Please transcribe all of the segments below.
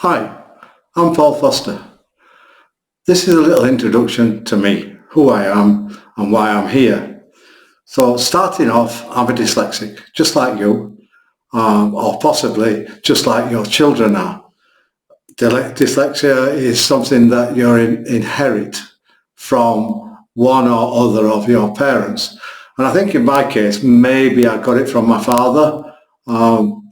Hi, I'm Paul Foster. This is a little introduction to me, who I am and why I'm here. So starting off, I'm a dyslexic, just like you, or possibly just like your children are. Dyslexia is something that you inherit from one or other of your parents. And I think in my case, maybe I got it from my father. Um,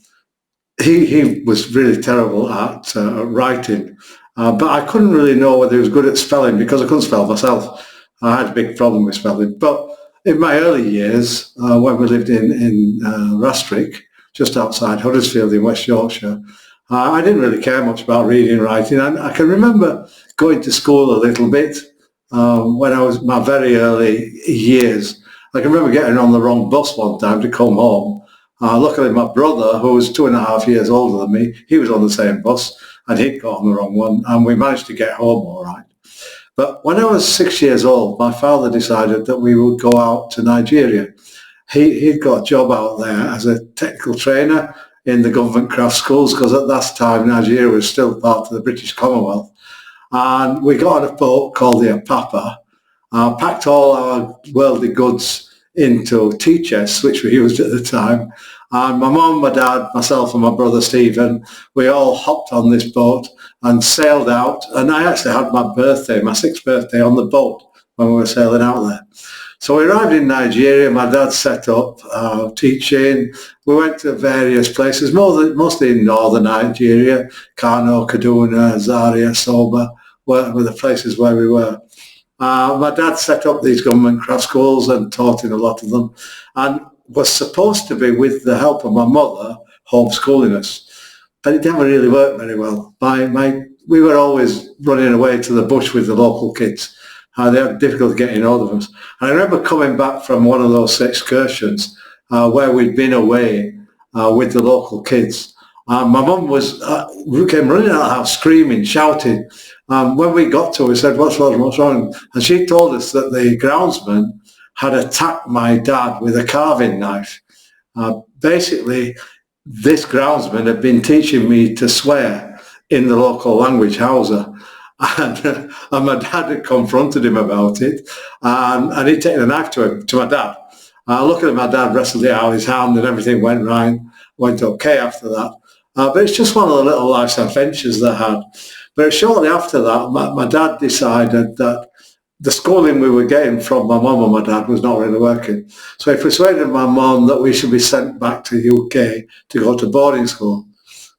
he was really terrible at writing, but I couldn't really know whether he was good at spelling because I couldn't spell myself. I had a big problem with spelling. But in my early years, when we lived in Rastrick, just outside Huddersfield in West Yorkshire, I didn't really care much about reading and writing. And I can remember going to school a little bit when I was my very early years. I can remember getting on the wrong bus one time to come home. Luckily, my brother, who was 2.5 years older than me, he was on the same bus and he'd got on the wrong one, and we managed to get home all right. But when I was 6 years old, my father decided that we would go out to Nigeria. He'd got a job out there as a technical trainer in the government craft schools, because at that time Nigeria was still part of the British Commonwealth. And we got on a boat called the Apapa, packed all our worldly goods into tea chests, which we used at the time. And my mum, my dad, myself and my brother Stephen, we all hopped on this boat and sailed out. And I actually had my birthday, my 6th birthday, on the boat when we were sailing out there. So we arrived in Nigeria. My dad set up teaching. We went to various places, mostly in northern Nigeria. Kano, Kaduna, Zaria, Soba were the places where we were. My dad set up these government craft schools and taught in a lot of them, and was supposed to be, with the help of my mother, homeschooling us. But it never really worked very well. We were always running away to the bush with the local kids. They had difficulty getting hold of us. And I remember coming back from one of those excursions where we'd been away with the local kids. My mum came running out of the house screaming, shouting. When we got to her, we said, what's wrong? And she told us that the groundsman had attacked my dad with a carving knife. Basically, this groundsman had been teaching me to swear in the local language, Hausa. And my dad had confronted him about it, and he'd taken a knife to my dad. Luckily, my dad wrestled it out of his hand and everything went okay after that. But it's just one of the little life's adventures that I had. But shortly after that, my dad decided that the schooling we were getting from my mum and my dad was not really working. So he persuaded my mum that we should be sent back to the UK to go to boarding school.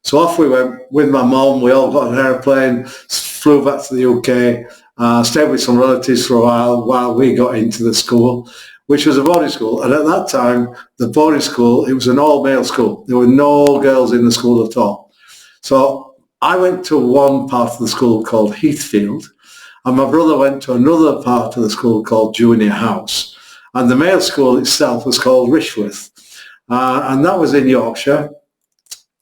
So off we went with my mum. We all got an aeroplane, flew back to the UK, stayed with some relatives for a while we got into the school, which was a boarding school. And at that time, the boarding school, it was an all-male school. There were no girls in the school at all. So I went to one part of the school called Heathfield, and my brother went to another part of the school called Junior House. And the male school itself was called Rishworth. And that was in Yorkshire.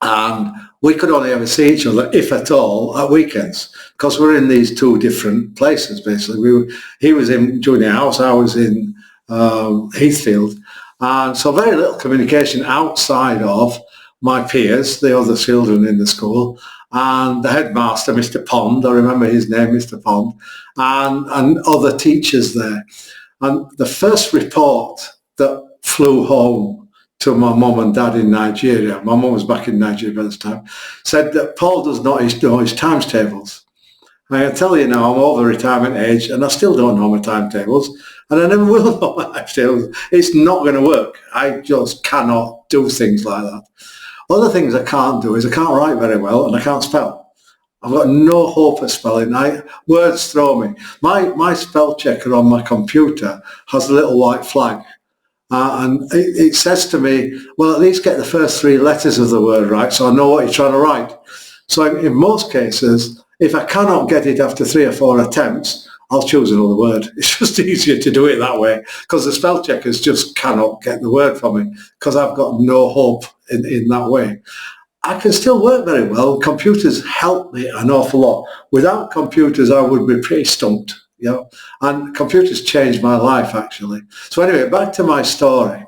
And we could only ever see each other, if at all, at weekends, because we're in these two different places, basically. He was in Junior House, I was in Heathfield. And so very little communication outside of my peers, the other children in the school, and the headmaster, Mr. Pond, I remember his name, Mr. Pond, and other teachers there. And the first report that flew home to my mum and dad in Nigeria, my mum was back in Nigeria by this time, said that Paul does not know his times tables. I can tell you now, I'm over retirement age and I still don't know my timetables, and I never will know my timetables. It's not going to work. I just cannot do things like that. Other things I can't do is I can't write very well and I can't spell. I've got no hope at spelling. Words throw me. My spell checker on my computer has a little white flag. And it says to me, well, at least get the first 3 letters of the word right so I know what you're trying to write. So in most cases, if I cannot get it after 3 or 4 attempts, I'll choose another word. It's just easier to do it that way, because the spell checkers just cannot get the word for me, because I've got no hope in that way. I can still work very well. Computers help me an awful lot. Without computers, I would be pretty stumped. And computers changed my life, actually. So anyway, back to my story.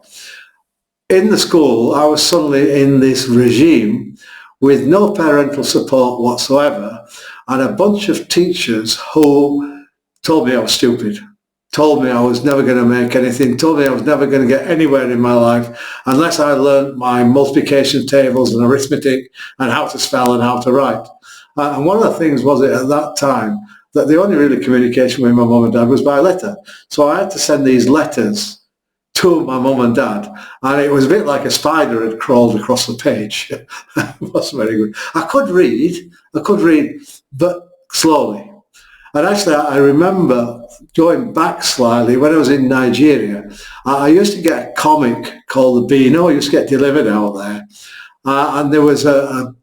In the school, I was suddenly in this regime with no parental support whatsoever, and a bunch of teachers who told me I was stupid, told me I was never going to make anything, told me I was never going to get anywhere in my life unless I learned my multiplication tables and arithmetic and how to spell and how to write. And one of the things was at that time that the only really communication with my mum and dad was by letter. So I had to send these letters to my mum and dad, and it was a bit like a spider had crawled across the page. It wasn't very good. I could read, but slowly. And actually, I remember going back slightly, when I was in Nigeria, I used to get a comic called the Beano. I used to get delivered out there. And there was a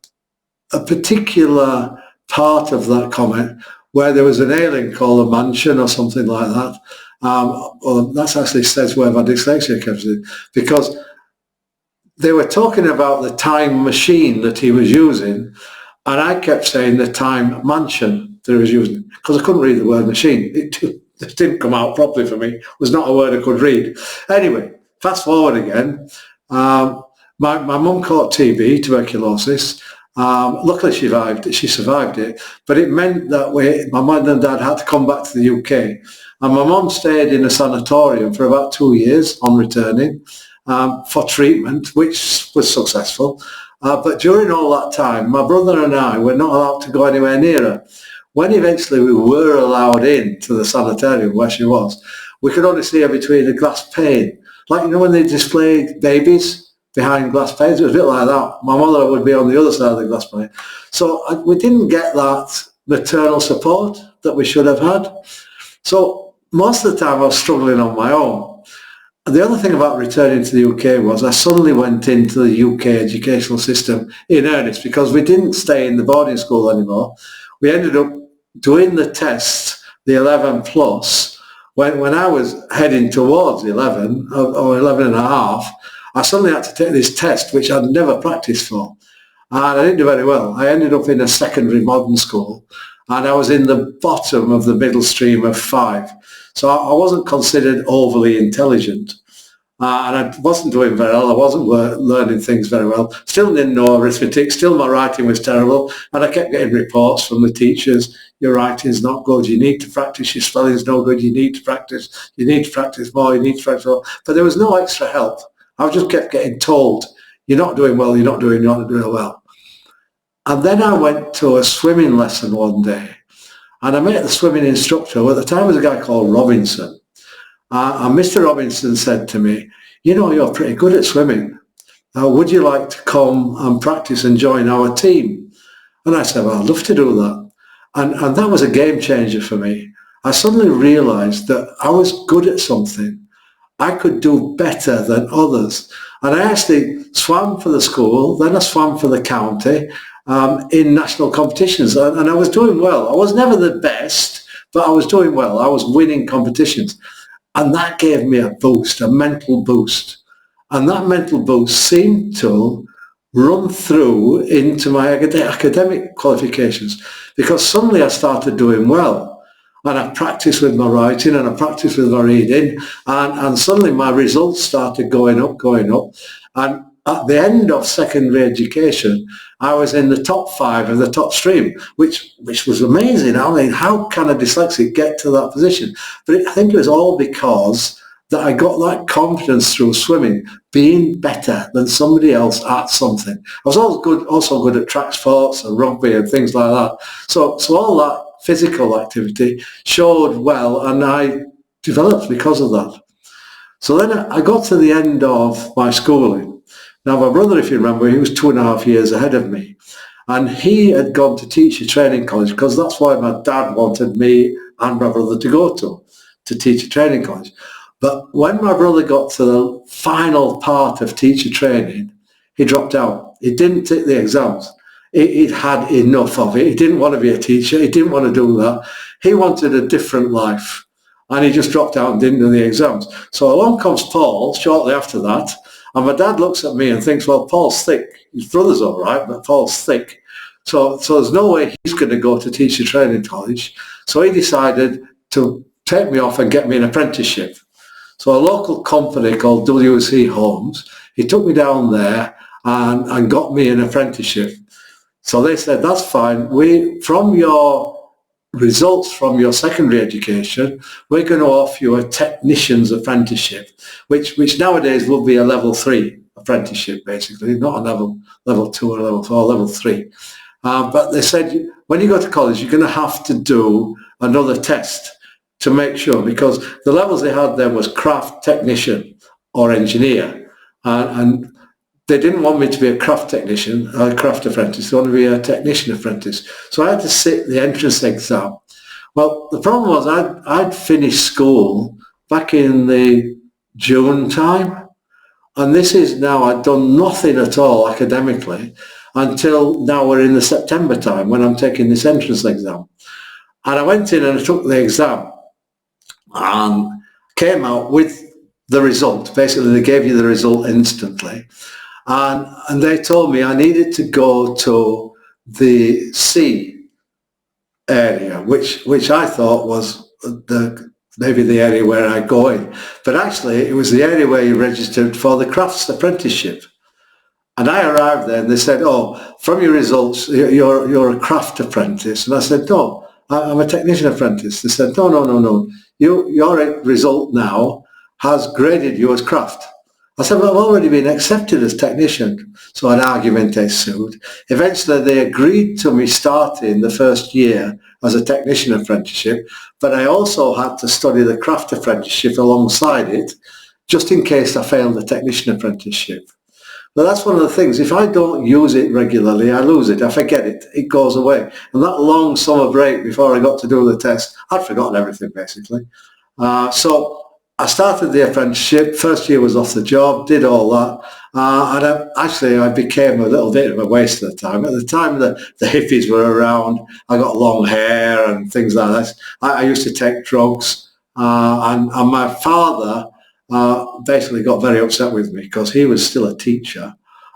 particular part of that comic where there was an alien called a mansion or something like that. Well, that actually says where my dyslexia comes in, because they were talking about the time machine that he was using, and I kept saying the time mansion that he was using, because I couldn't read the word machine. It didn't come out properly for me. It was not a word I could read. Anyway, fast forward again. My mum caught TB, tuberculosis. Luckily she survived it, but it meant that my mum and dad had to come back to the UK, and my mum stayed in a sanatorium for about 2 years on returning for treatment, which was successful. But during all that time, my brother and I were not allowed to go anywhere near her. When eventually we were allowed in to the sanitarium where she was, we could only see her between a glass pane. Like, you know, when they display babies behind glass panes, it was a bit like that. My mother would be on the other side of the glass pane. So we didn't get that maternal support that we should have had. So most of the time I was struggling on my own. And the other thing about returning to the UK was I suddenly went into the UK educational system in earnest, because we didn't stay in the boarding school anymore. We ended up doing the test, the 11 plus, when I was heading towards 11 or 11 and a half, I suddenly had to take this test, which I'd never practiced for. And I didn't do very well. I ended up in a secondary modern school, and I was in the bottom of the middle stream of 5. So I wasn't considered overly intelligent. And I wasn't doing very well. I wasn't learning things very well. Still didn't know arithmetic. Still my writing was terrible. And I kept getting reports from the teachers. Your writing's not good. You need to practice. Your spelling's no good. You need to practice. You need to practice more. You need to practice more. But there was no extra help. I just kept getting told, you're not doing well. You're not doing well. And then I went to a swimming lesson one day. And I met the swimming instructor, who at the time was a guy called Robinson. And Mr. Robinson said to me, you know, you're pretty good at swimming. Would you like to come and practice and join our team? And I said, well, I'd love to do that. And that was a game changer for me. I suddenly realized that I was good at something. I could do better than others. And I actually swam for the school, then I swam for the county in national competitions. And I was doing well. I was never the best, but I was doing well. I was winning competitions. And that gave me a boost, a mental boost. And that mental boost seemed to run through into my academic qualifications, because suddenly I started doing well. And I practiced with my writing and I practiced with my reading. And suddenly my results started going up. And at the end of secondary education, I was in the top 5 of the top stream, which was amazing. I mean, how can a dyslexic get to that position? But I think it was all because that I got that confidence through swimming, being better than somebody else at something. I was also good at track sports and rugby and things like that. So all that physical activity showed well, and I developed because of that. So then I got to the end of my schooling. Now, my brother, if you remember, he was 2.5 years ahead of me. And he had gone to teacher training college, because that's why my dad wanted me and my brother to go to teacher training college. But when my brother got to the final part of teacher training, he dropped out. He didn't take the exams. He'd had enough of it. He didn't want to be a teacher. He didn't want to do that. He wanted a different life. And he just dropped out and didn't do the exams. So along comes Paul shortly after that. And my dad looks at me and thinks, well, Paul's thick. His brother's all right, but Paul's thick. So there's no way he's going to go to teacher training college. So he decided to take me off and get me an apprenticeship. So a local company called WC Homes, he took me down there and got me an apprenticeship. So they said, that's fine. From your results from your secondary education, we're going to offer you a technician's apprenticeship, which nowadays will be a level 3 apprenticeship, basically, not a level 2 or level 4, level 3. But they said, when you go to college, you're going to have to do another test to make sure, because the levels they had then was craft technician or engineer. And they didn't want me to be a craft technician, a craft apprentice. They wanted to be a technician apprentice. So I had to sit the entrance exam. Well, the problem was I'd finished school back in the June time. And this is now, I'd done nothing at all academically until now we're in the September time when I'm taking this entrance exam. And I went in and I took the exam and came out with the result. Basically, they gave you the result instantly. And they told me I needed to go to the C area, which I thought was maybe the area where I go in. But actually, it was the area where you registered for the crafts apprenticeship. And I arrived there and they said, oh, from your results, you're a craft apprentice. And I said, no, I'm a technician apprentice. They said, no. Your result now has graded you as craft. I said, well, I've already been accepted as technician. So an argument ensued. Eventually, they agreed to me starting the first year as a technician apprenticeship, but I also had to study the craft apprenticeship alongside it, just in case I failed the technician apprenticeship. But that's one of the things. If I don't use it regularly, I lose it. I forget it. It goes away. And that long summer break before I got to do the test, I'd forgotten everything, basically. So I started the apprenticeship. First year was off the job, did all that. And I became a little bit of a waste of the time. At the time the hippies were around, I got long hair and things like that. I used to take drugs. And my father basically got very upset with me because he was still a teacher.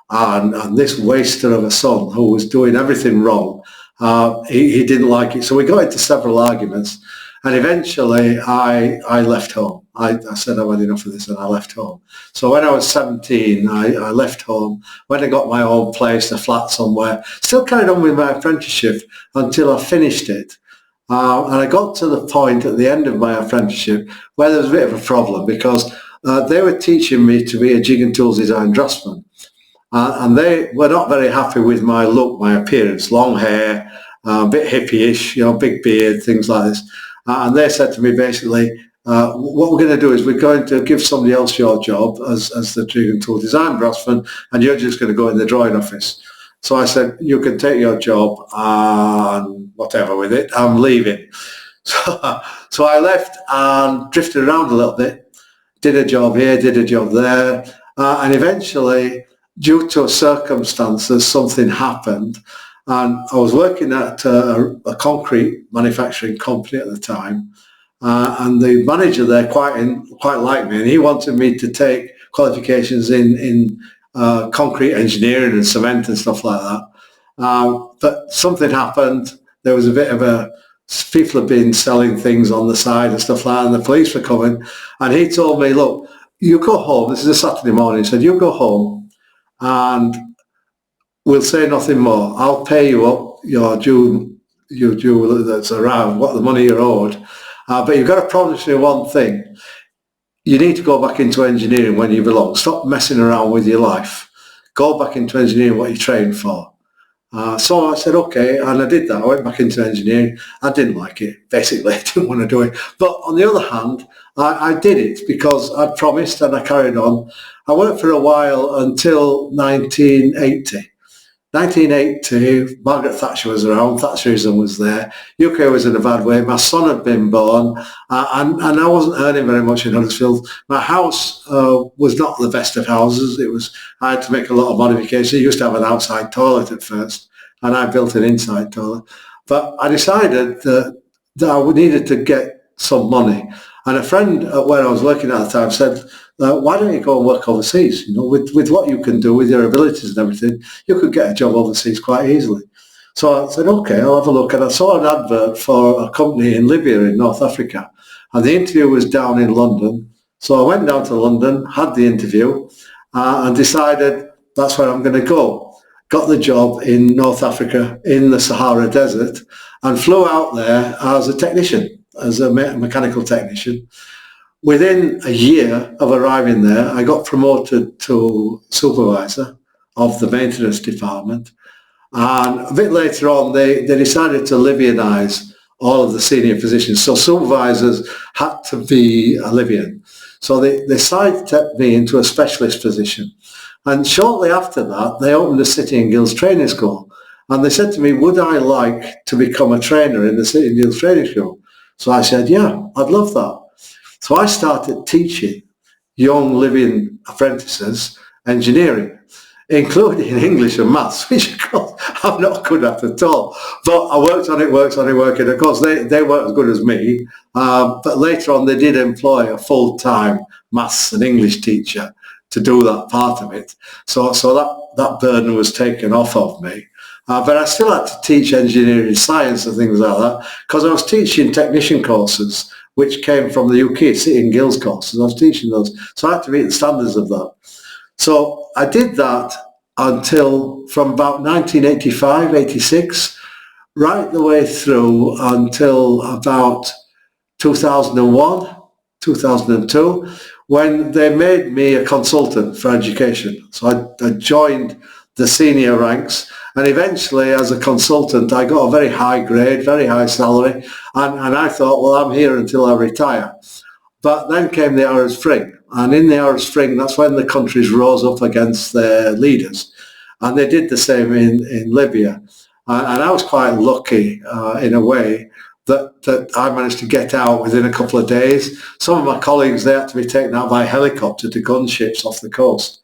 And this waster of a son who was doing everything wrong, he didn't like it. So we got into several arguments. And eventually I left home. I said I've had enough of this and I left home. So when I was 17, I left home, went and got my own place, a flat somewhere, still carried on with my apprenticeship until I finished it. And I got to the point at the end of my apprenticeship where there was a bit of a problem because they were teaching me to be a jig and tools design draftsman. And they were not very happy with my look, my appearance, long hair, a bit hippie-ish, big beard, things like this. And they said to me basically, what we're going to do is we're going to give somebody else your job as the jig and tool design draftsman, and you're just going to go in the drawing office. So I said, you can take your job and whatever with it, I'm leaving. So I left and drifted around a little bit, did a job here, did a job there, and eventually, due to circumstances, something happened. And I was working at a concrete manufacturing company at the time, and the manager there quite liked me, and he wanted me to take qualifications in concrete engineering and cement and stuff like that. But something happened. There was a bit of people had been selling things on the side and stuff like that, and the police were coming. And he told me, look, you go home. This is a Saturday morning. He said, you go home and we'll say nothing more. I'll pay you up your due that's around, what the money you're owed. But you've got to promise me one thing. You need to go back into engineering when you belong. Stop messing around with your life. Go back into engineering what you trained for. So I said, okay, and I did that. I went back into engineering. I didn't like it, basically. I didn't want to do it. But on the other hand, I did it because I'd promised and I carried on. I worked for a while until 1980. 1980, Margaret Thatcher was around, Thatcherism was there, UK was in a bad way, my son had been born, and I wasn't earning very much in Huddersfield. My house was not the best of houses. I had to make a lot of modifications. It used to have an outside toilet at first, and I built an inside toilet. But I decided that I needed to get some money. And a friend where I was working at the time said, why don't you go and work overseas? With what you can do, with your abilities and everything, you could get a job overseas quite easily. So I said, okay, I'll have a look. And I saw an advert for a company in Libya in North Africa. And the interview was down in London. So I went down to London, had the interview, and decided that's where I'm going to go. got the job in North Africa in the Sahara Desert, and flew out there as a technician, as a mechanical technician. Within a year of arriving there, I got promoted to supervisor of the maintenance department. And a bit later on, they decided to Libyanize all of the senior positions. So supervisors had to be a Libyan. So they sidestepped me into a specialist position. And shortly after that, they opened a City and Guilds training school. And they said to me, would I like to become a trainer in the City and Guilds training school? So I said, yeah, I'd love that. So I started teaching young Libyan apprentices engineering, including English and maths, which of course I'm not good at all. But I worked on it. Of course, they weren't as good as me. But later on, they did employ a full-time maths and English teacher to do that part of it. So that burden was taken off of me. But I still had to teach engineering science and things like that, because I was teaching technician courses, which came from the UK, City and Guilds courses. I was teaching those. So I had to meet the standards of that. So I did that until from about 1985, 86, right the way through until about 2001, 2002, when they made me a consultant for education. So I joined the senior ranks, and eventually as a consultant I got a very high grade, very high salary, and I thought, well, I'm here until I retire. But then came the Arab Spring, and in the Arab Spring, that's when the countries rose up against their leaders, and they did the same in Libya. And I was quite lucky in a way that I managed to get out within a couple of days. Some of my colleagues, they had to be taken out by helicopter to gunships off the coast.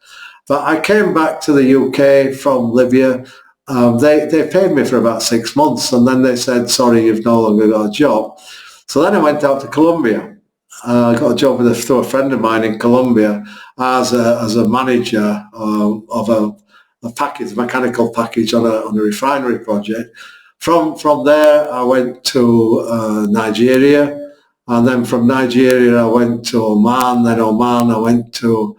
But I came back to the UK from Libya. They paid me for about 6 months, and then they said, sorry, you've no longer got a job. So then I went out to Colombia. I got a job through a friend of mine in Colombia as a manager of a package, a mechanical package on a refinery project. From there, I went to Nigeria, and then from Nigeria I went to Oman. Then Oman I went to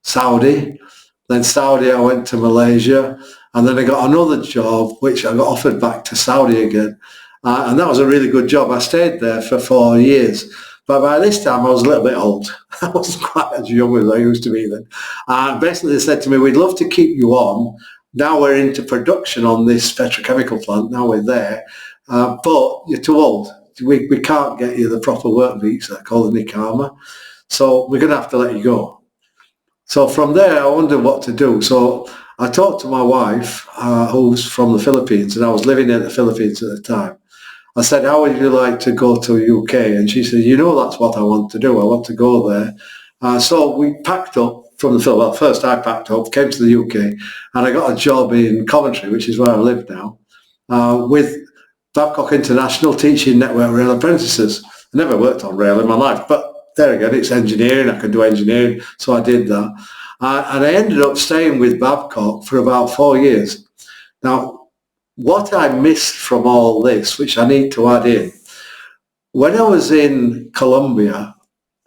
Saudi. Then Saudi I went to Malaysia, and then I got another job which I got offered back to Saudi again. And that was a really good job. I stayed there for 4 years. But by this time, I was a little bit old. I wasn't quite as young as I used to be then. And basically, they said to me, we'd love to keep you on. Now we're into production on this petrochemical plant. Now we're there. But you're too old. We can't get you the proper work visa called the Nikama. So we're going to have to let you go. So from there, I wondered what to do. So I talked to my wife, who's from the Philippines, and I was living in the Philippines at the time. I said, how would you like to go to UK? And she said, you know, that's what I want to do. I want to go there. So we packed up from the Philippines. Well, first I packed up, came to the UK, and I got a job in Coventry, which is where I live now, with Babcock International teaching network rail apprentices. I never worked on rail in my life, but there again, it's engineering. I can do engineering, so I did that. And I ended up staying with Babcock for about 4 years. Now, what I missed from all this, which I need to add in, when I was in Colombia,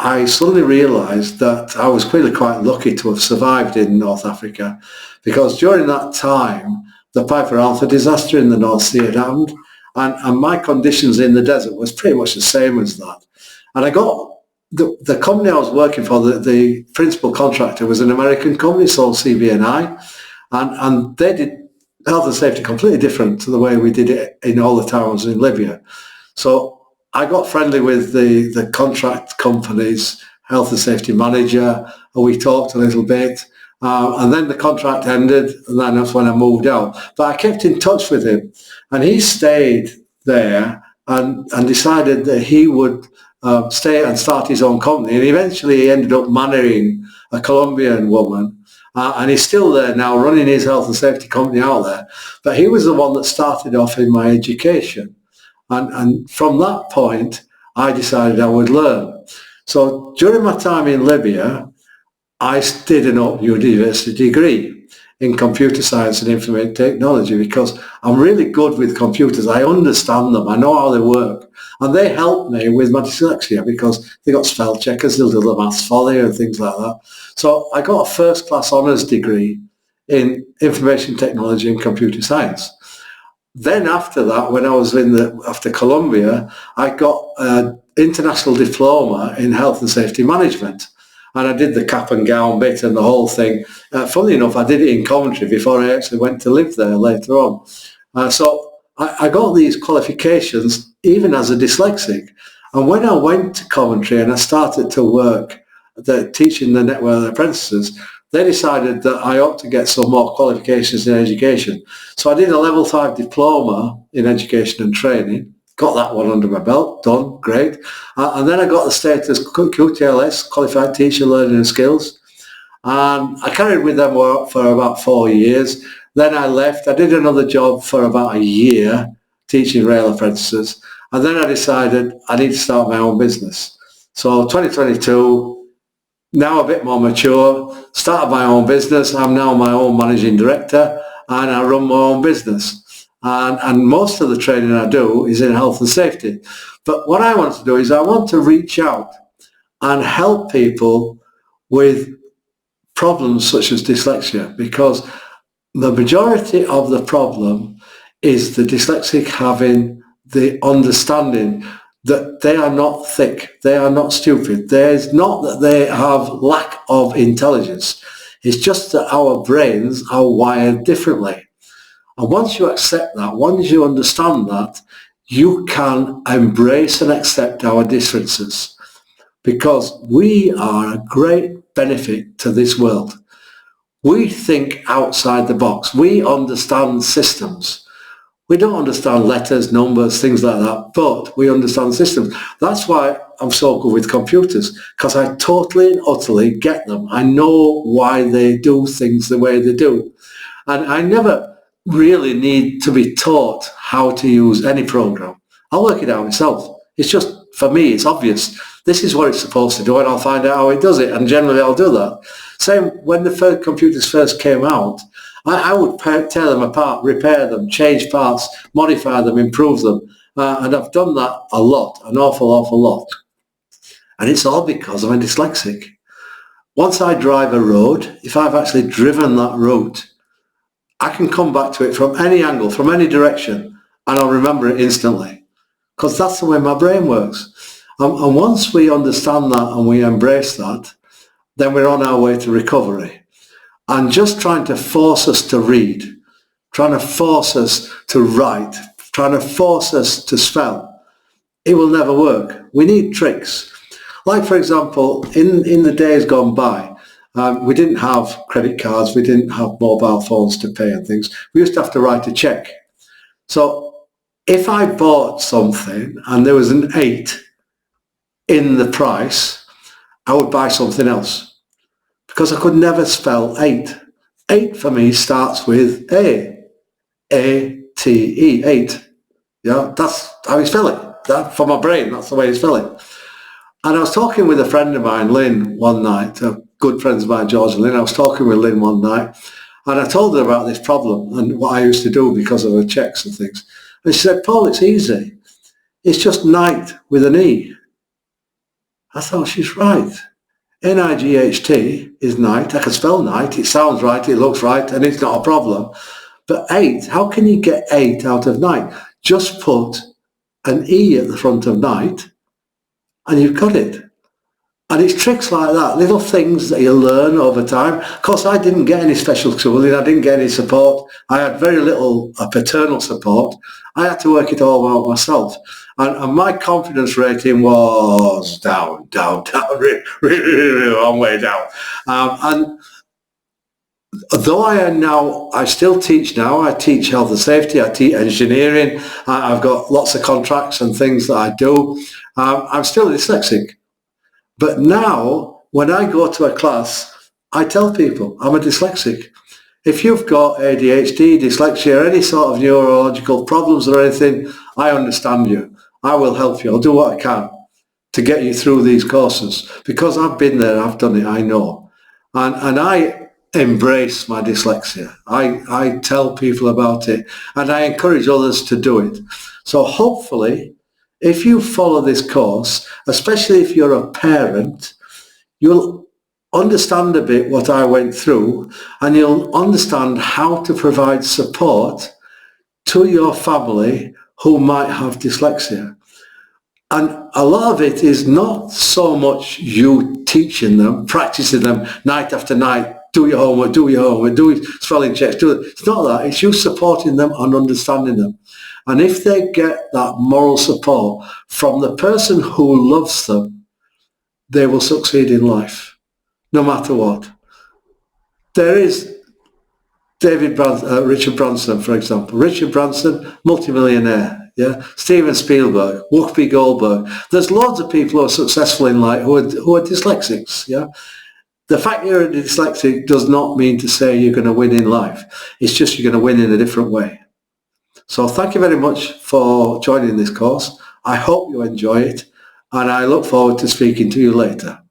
I suddenly realised that I was really quite lucky to have survived in North Africa, because during that time, the Piper Alpha disaster in the North Sea had happened, and my conditions in the desert was pretty much the same as that. And I got the company I was working for, the principal contractor was an American company, sold CB&I, and they did health and safety completely different to the way we did it in all the towns in Libya. So I got friendly with the contract company's health and safety manager, and we talked a little bit, and then the contract ended, and then that's when I moved out. But I kept in touch with him, and he stayed there and decided that he would stay and start his own company, and eventually he ended up marrying a Colombian woman. And he's still there now, running his health and safety company out there. But he was the one that started off in my education. And from that point, I decided I would learn. So during my time in Libya, I did an Open University degree in computer science and information technology, because I'm really good with computers. I understand them. I know how they work. And they helped me with my dyslexia, because they got spell checkers, they'll do the maths for you and things like that. So I got a first-class honours degree in information technology and computer science. Then after that, when I was after Columbia, I got an international diploma in health and safety management. And I did the cap and gown bit and the whole thing. Funnily enough, I did it in Coventry before I actually went to live there later on. So I got these qualifications even as a dyslexic. And when I went to Coventry and I started to work teaching the network apprentices, they decided that I ought to get some more qualifications in education. So I did a level 5 diploma in education and training, got that one under my belt, done, great. And then I got the status QTLS, Qualified Teacher Learning and Skills. And I carried with them for about 4 years. Then I left. I did another job for about a year teaching rail apprentices. And then I decided I need to start my own business. So 2022, now a bit more mature, started my own business. I'm now my own managing director and I run my own business. And most of the training I do is in health and safety. But what I want to do is I want to reach out and help people with problems such as dyslexia, because the majority of the problem is the dyslexic having the understanding that they are not thick, they are not stupid. There's not that they have lack of intelligence. It's just that our brains are wired differently. And once you accept that, once you understand that, you can embrace and accept our differences, because we are a great benefit to this world. We think outside the box. We understand systems. We don't understand letters, numbers, things like that, but we understand systems. That's why I'm so good with computers, because I totally and utterly get them. I know why they do things the way they do. And I never really need to be taught how to use any program. I'll work it out myself. It's just, for me, it's obvious. This is what it's supposed to do, and I'll find out how it does it, and generally I'll do that. Same when the first computers first came out, I would tear them apart, repair them, change parts, modify them, improve them. And I've done that a lot, an awful lot. And it's all because I'm a dyslexic. Once I drive a road, if I've actually driven that route, I can come back to it from any angle, from any direction, and I'll remember it instantly. Because that's the way my brain works. And once we understand that and we embrace that, then we're on our way to recovery. And just trying to force us to read, trying to force us to write, trying to force us to spell, it will never work. We need tricks. Like, for example, in the days gone by, we didn't have credit cards, we didn't have mobile phones to pay and things. We used to have to write a check. So if I bought something and there was an 8 in the price, I would buy something else, because I could never spell 8. 8 for me starts with A-T-E, 8. Yeah, that's how you spell it. That, for my brain, that's the way you spell it. And I was talking with a friend of mine, Lynn, one night, good friends of mine, George and Lynn. I was talking with Lynn one night, and I told her about this problem and what I used to do because of her checks and things. And she said, Paul, it's easy. It's just night with an E. I thought, she's right. N-I-G-H-T is night. I can spell night. It sounds right. It looks right. And it's not a problem. But 8, how can you get 8 out of night? Just put an E at the front of night and you've got it. And it's tricks like that, little things that you learn over time. Of course, I didn't get any special schooling. I didn't get any support. I had very little paternal support. I had to work it all out myself. And my confidence rating was down, really long way down. And though I still teach now. I teach health and safety. I teach engineering. I've got lots of contracts and things that I do. I'm still dyslexic. But now, when I go to a class, I tell people I'm a dyslexic. If you've got ADHD, dyslexia, any sort of neurological problems or anything, I understand you. I will help you. I'll do what I can to get you through these courses, because I've been there, I've done it, I know. And I embrace my dyslexia. I tell people about it, and I encourage others to do it. So hopefully, if you follow this course, especially if you're a parent, you'll understand a bit what I went through, and you'll understand how to provide support to your family who might have dyslexia. And a lot of it is not so much you teaching them, practicing them night after night, do your homework, do spelling checks, it's not that, it's you supporting them and understanding them. And if they get that moral support from the person who loves them, they will succeed in life, no matter what. There is Richard Branson, for example. Richard Branson, multimillionaire. Yeah, Steven Spielberg, Whoopi Goldberg. There's loads of people who are successful in life who are dyslexics. Yeah, the fact you're a dyslexic does not mean to say you're going to win in life. It's just you're going to win in a different way. So thank you very much for joining this course. I hope you enjoy it, and I look forward to speaking to you later.